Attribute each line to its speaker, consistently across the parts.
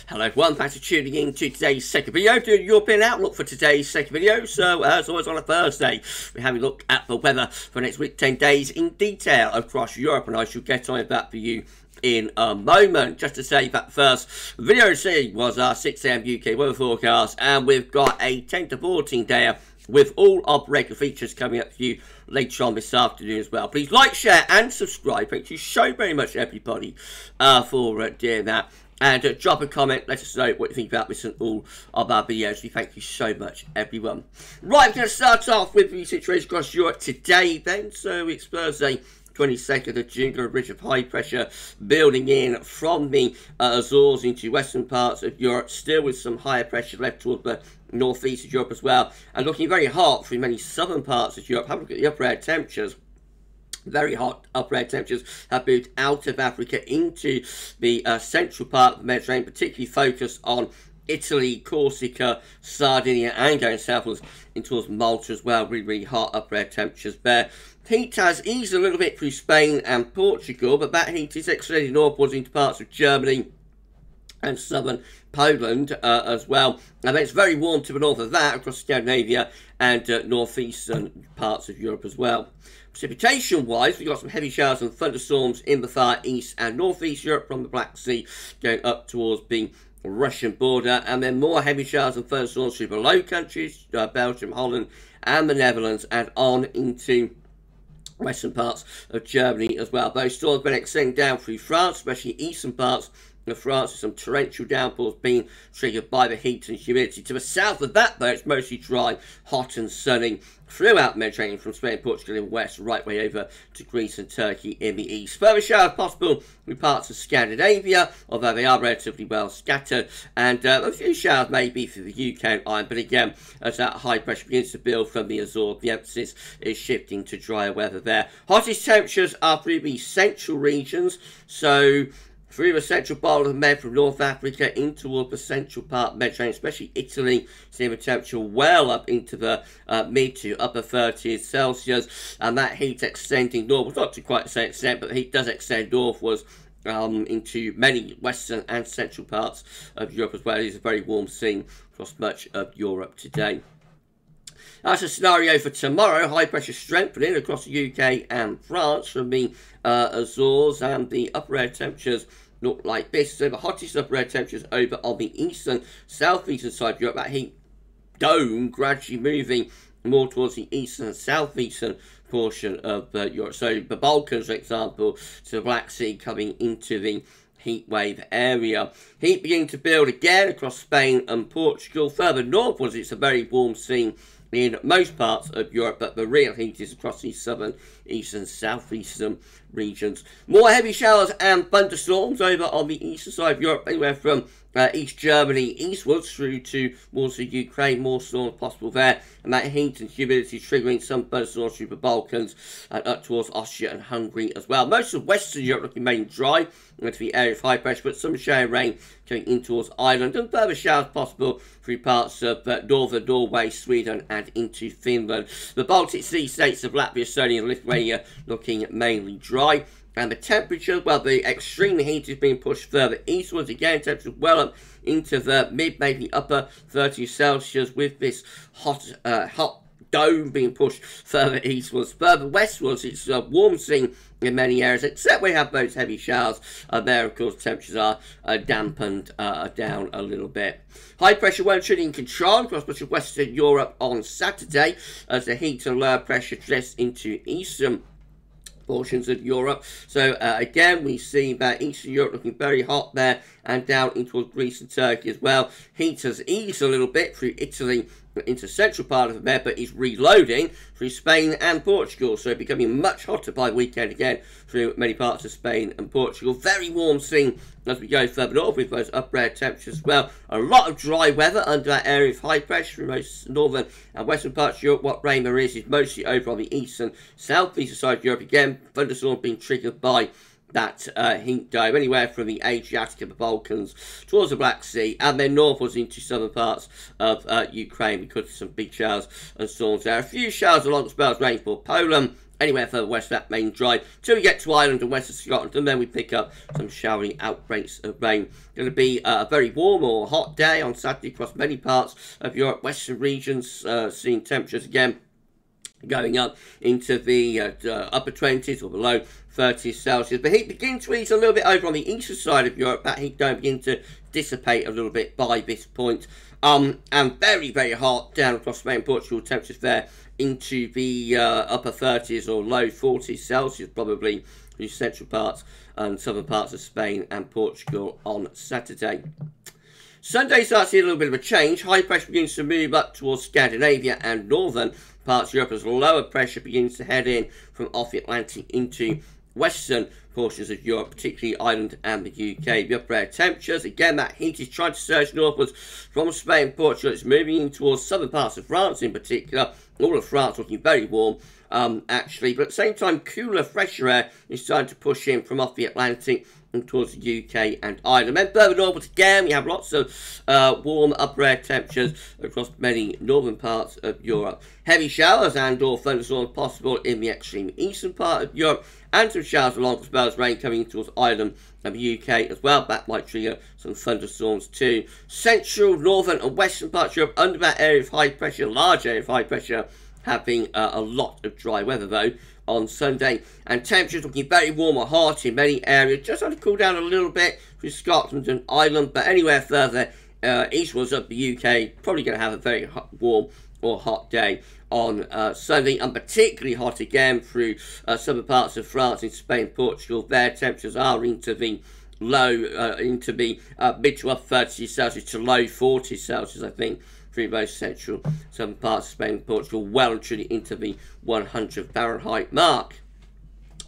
Speaker 1: Hello everyone, thanks for tuning in to today's second video, doing European outlook for today's second video. So as always on a Thursday, we're having a look at the weather for next week, 10 days in detail across Europe, and I shall get on with that for you in a moment. Just to say that the first video today was our 6 AM UK weather forecast, and we've got a 10 to 14 day with all of the regular features coming up for you later on this afternoon as well. Please like, share and subscribe. Thank you so very much everybody for doing that. And drop a comment, let us know what you think about this and all of our videos. We thank you so much, everyone. Right, we're going to start off with the situation across Europe today then. So it's Thursday, 22nd of June, got a ridge of high pressure building in from the Azores into western parts of Europe, still with some higher pressure left towards the northeast of Europe as well, and looking very hot for many southern parts of Europe. Have a look at the upper air temperatures. Very hot upper air temperatures have moved out of Africa into the central part of the Mediterranean, particularly focused on Italy, Corsica, Sardinia, and going southwards into towards Malta as well. Really hot upper air temperatures there. Heat has eased a little bit through Spain and Portugal, but that heat is extending northwards into parts of Germany and southern Poland as well. And it's very warm to the north of that across Scandinavia and northeastern parts of Europe as well. Precipitation wise, we've got some heavy showers and thunderstorms in the far east and northeast Europe from the Black Sea going up towards the Russian border, and then more heavy showers and thunderstorms through the Low Countries, Belgium, Holland and the Netherlands, and on into western parts of Germany as well. Those storms have been extending down through France, especially eastern parts of France, with some torrential downpours being triggered by the heat and humidity. To the south of that, though, it's mostly dry, hot and sunny throughout the Mediterranean, from Spain and Portugal in the west, right way over to Greece and Turkey in the east. Further showers possible with parts of Scandinavia, although they are relatively well scattered, and a few showers maybe for the UK and Ireland. But again, as that high pressure begins to build from the Azores, the emphasis is shifting to drier weather there. Hottest temperatures are through the central regions, so through the central part of the Med from North Africa in towards the central part of the Mediterranean, especially Italy, seeing the temperature well up into the mid to upper 30s Celsius, and that heat extending northwards, not to quite the same extent, but the heat does extend northwards into many western and central parts of Europe as well. It is a very warm scene across much of Europe today. That's a scenario for tomorrow. High pressure strengthening across the UK and France from the Azores, and the upper air temperatures look like this. So the hottest upper air temperatures over on the eastern, southeastern side of Europe. That heat dome gradually moving more towards the eastern and southeastern portion of Europe. So the Balkans, for example, to the Black Sea coming into the heat wave area. Heat beginning to build again across Spain and Portugal. Further northwards, it's a very warm scene in most parts of Europe, but the real heat is across the southern, eastern, southeastern regions. More heavy showers and thunderstorms over on the eastern side of Europe, anywhere from East Germany eastwards through to towards the Ukraine. More storms possible there, and that heat and humidity triggering some thunderstorms through the Balkans and up towards Austria and Hungary as well. Most of Western Europe looking mainly dry into the area of high pressure, but some shower rain going in towards Ireland, and further showers possible through parts of northern Norway, Sweden and into Finland. The Baltic Sea states of Latvia, Estonia and Lithuania looking mainly dry. And the temperature, well, the extreme heat is being pushed further eastwards. Again, temperatures well up into the mid, maybe upper 30 Celsius, with this hot dome being pushed further eastwards. Further westwards, it's a warm scene in many areas, except we have those heavy showers. There, of course, temperatures are dampened down a little bit. High pressure won't turn in control across much of Western Europe on Saturday, as the heat and lower pressure drifts into eastern portions of Europe. So again, we see that Eastern Europe looking very hot there, and down into Greece and Turkey as well. Heat has eased a little bit through Italy into central part of the Med, but is reloading through Spain and Portugal, so becoming much hotter by the weekend again through many parts of Spain and Portugal. Very warm scene as we go further north with those upper air temperatures as well. A lot of dry weather under that area of high pressure through most northern and western parts of Europe. What rain there is mostly over on the eastern, southeastern side of Europe. Again, thunderstorms being triggered by that heat dome, anywhere from the Adriatic and the Balkans towards the Black Sea, and then northwards into southern parts of Ukraine. We could see some big showers and storms there. A few showers along spells rainfall Poland anywhere further west of that main drive till we get to Ireland and west of Scotland, and then we pick up some showery outbreaks of rain. Going to be a very warm or hot day on Saturday across many parts of Europe, western regions, seeing temperatures again going up into the upper 20s or below 30 Celsius. But heat begins to ease a little bit over on the eastern side of Europe. That heat don't begin to dissipate a little bit by this point. And very, very hot down across Spain and Portugal. Temperatures there into the upper 30s or low 40s Celsius, probably the central parts and southern parts of Spain and Portugal on Saturday. Sunday starts to see a little bit of a change. High pressure begins to move up towards Scandinavia and northern parts of Europe as lower pressure begins to head in from off the Atlantic into western portions of Europe, particularly Ireland and the UK. The upper air temperatures, again, that heat is trying to surge northwards from Spain and Portugal. It's moving in towards southern parts of France in particular. All of France looking very warm, actually. But at the same time, cooler, fresher air is starting to push in from off the Atlantic and towards the UK and Ireland. Then further northwards again, we have lots of warm upper air temperatures across many northern parts of Europe. Heavy showers and or thunderstorms possible in the extreme eastern part of Europe, and some showers along as well as rain coming towards Ireland and the UK as well. That might trigger some thunderstorms too. Central, northern and western parts of Europe under that area of high pressure, large area of high pressure, having a lot of dry weather though on Sunday, and temperatures looking very warm or hot in many areas. Just starting to cool down a little bit for Scotland and Ireland, but anywhere further eastwards of the UK, probably going to have a very warm or hot day on Sunday, and particularly hot again through southern parts of France and Spain, Portugal. Their temperatures are into the low, into the mid to upper 30 Celsius to low 40 Celsius, I think, through both central southern parts of Spain and Portugal, well and truly into the 100 Fahrenheit mark.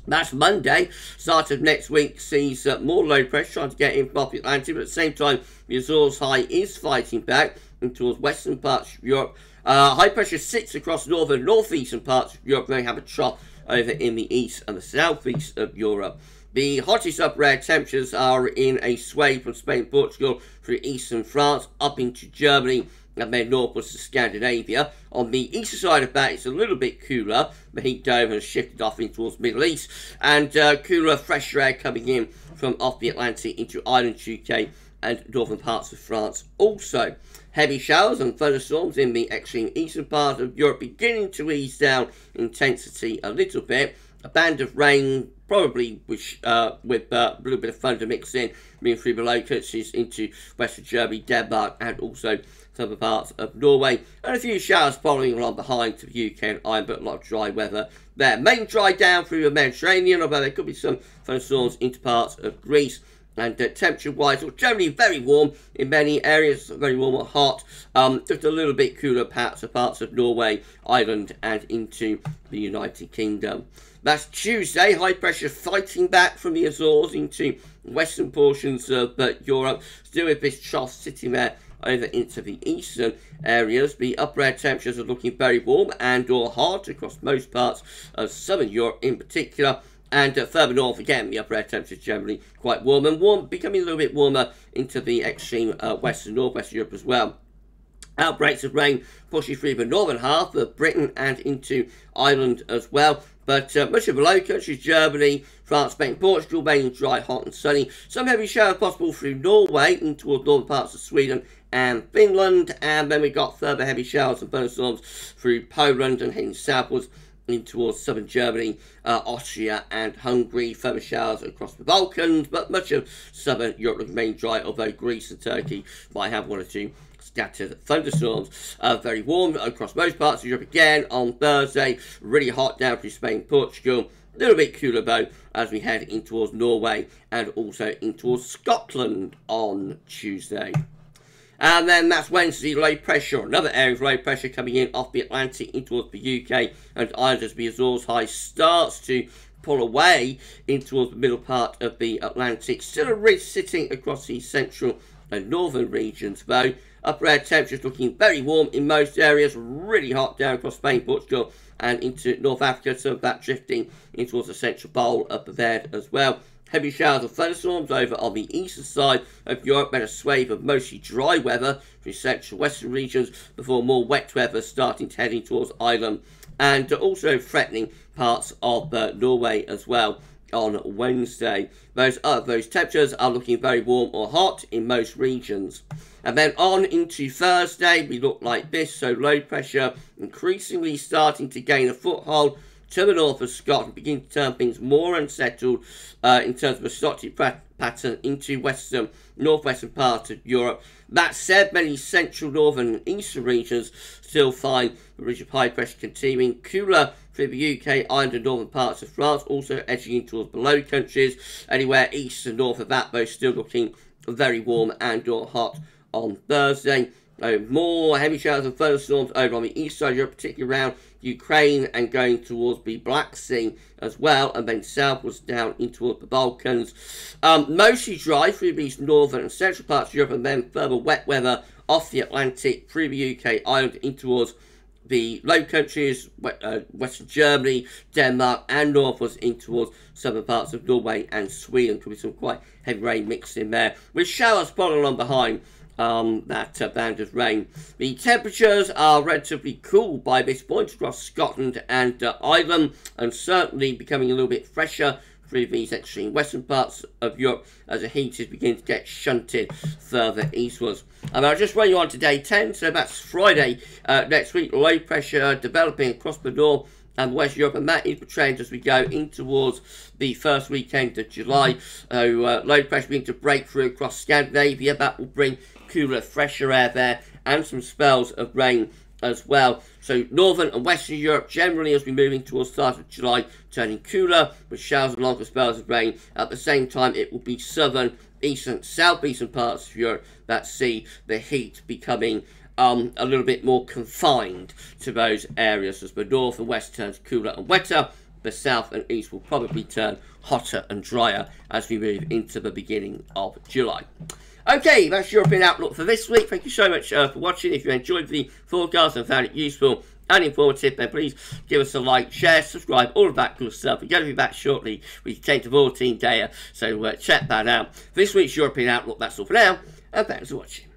Speaker 1: That's Monday. Start of next week sees more low pressure trying to get in from off the Atlantic, but at the same time, the Azores high is fighting back and towards western parts of Europe. High pressure sits across northern northeastern parts of Europe. They have a trough over in the east and the southeast of Europe. The hottest upper air temperatures are in a sway from Spain and Portugal through eastern France up into Germany and then northwards to Scandinavia. On the eastern side of that, it's a little bit cooler. The heat dome has shifted off in towards the Middle East, and cooler, fresher air coming in from off the Atlantic into Ireland, UK, and northern parts of France also. Heavy showers and thunderstorms in the extreme eastern part of Europe beginning to ease down intensity a little bit. A band of rain, probably with a little bit of thunder mixed in, moving through the low countries into western Germany, Denmark, and also some parts of Norway, and a few showers following along behind to the UK and Ireland, but a lot of dry weather there. Main dry down through the Mediterranean, although there could be some thunderstorms into parts of Greece. And temperature-wise, well, generally very warm in many areas, very warm or hot. Just a little bit cooler perhaps of parts of Norway, Ireland, and into the United Kingdom. That's Tuesday. High pressure fighting back from the Azores into western portions of Europe. Still with this trough sitting there over into the eastern areas. The upper air temperatures are looking very warm and or hot across most parts of southern Europe in particular. And further north, again, the upper air temperatures generally quite warm, and becoming a little bit warmer into the extreme western northwest Europe as well. Outbreaks of rain pushing through the northern half of Britain and into Ireland as well. But much of the low countries, Germany, France, Spain, Portugal, mainly dry, hot and sunny. Some heavy showers possible through Norway in towards northern parts of Sweden and Finland. And then we got further heavy showers and thunderstorms through Poland and heading southwards in towards southern Germany, Austria and Hungary. Further showers across the Balkans, but much of southern Europe looking mainly dry, although Greece and Turkey might have one or two scattered thunderstorms. Very warm across most parts of Europe again on Thursday. Really hot down through Spain, Portugal. A little bit cooler though as we head in towards Norway and also in towards Scotland on Tuesday. And then that's Wednesday, low pressure, another area of low pressure coming in off the Atlantic in towards the UK and Ireland as the Azores high starts to pull away in towards the middle part of the Atlantic. Still a ridge sitting across the central and northern regions though. Upper air temperatures looking very warm in most areas, really hot down across Spain, Portugal and into North Africa, some of that drifting in towards the central pole up there as well. Heavy showers of thunderstorms over on the eastern side of Europe, then a swathe of mostly dry weather through central western regions before more wet weather starting to heading towards Ireland and also threatening parts of Norway as well on Wednesday. Those temperatures are looking very warm or hot in most regions. And then on into Thursday, we look like this. So low pressure increasingly starting to gain a foothold to the north of Scotland, begin to turn things more unsettled in terms of a stochastic pattern into northwestern parts of Europe. That said, many central, northern and eastern regions still find the region of high pressure continuing cooler through the UK, Ireland and northern parts of France, also edging in towards the Low Countries. Anywhere east and north of that, though, still looking very warm and or hot on Thursday. More heavy showers and thunderstorms over on the east side of Europe, particularly around Ukraine and going towards the Black Sea as well, and then southwards down in towards the Balkans. Mostly dry through these northern and central parts of Europe, and then further wet weather off the Atlantic through the UK, Ireland, in towards the Low Countries, Western Germany, Denmark, and northwards in towards southern parts of Norway and Sweden. Could be some quite heavy rain mixed in there, with showers following along behind that band of rain. The temperatures are relatively cool by this point across Scotland and Ireland, and certainly becoming a little bit fresher through these extreme western parts of Europe as the heat is beginning to get shunted further eastwards. And I'll just run you on to day 10, so that's Friday next week. Low pressure developing across the north and West Europe, and that is the trend as we go in towards the first weekend of July. Low pressure beginning to break through across Scandinavia. That will bring cooler, fresher air there and some spells of rain as well. So northern and western Europe generally, as we move in towards the start of July, turning cooler with showers and longer spells of rain. At the same time, it will be southern, eastern, southeastern parts of Europe that see the heat becoming a little bit more confined to those areas. As the north and west turns cooler and wetter, the south and east will probably turn hotter and drier as we move into the beginning of July. Okay, that's European Outlook for this week. Thank you so much for watching. If you enjoyed the forecast and found it useful and informative, then please give us a like, share, subscribe, all of that good stuff. We're going to be back shortly with 10 to 14 day, so check that out. For this week's European Outlook, that's all for now, and thanks for watching.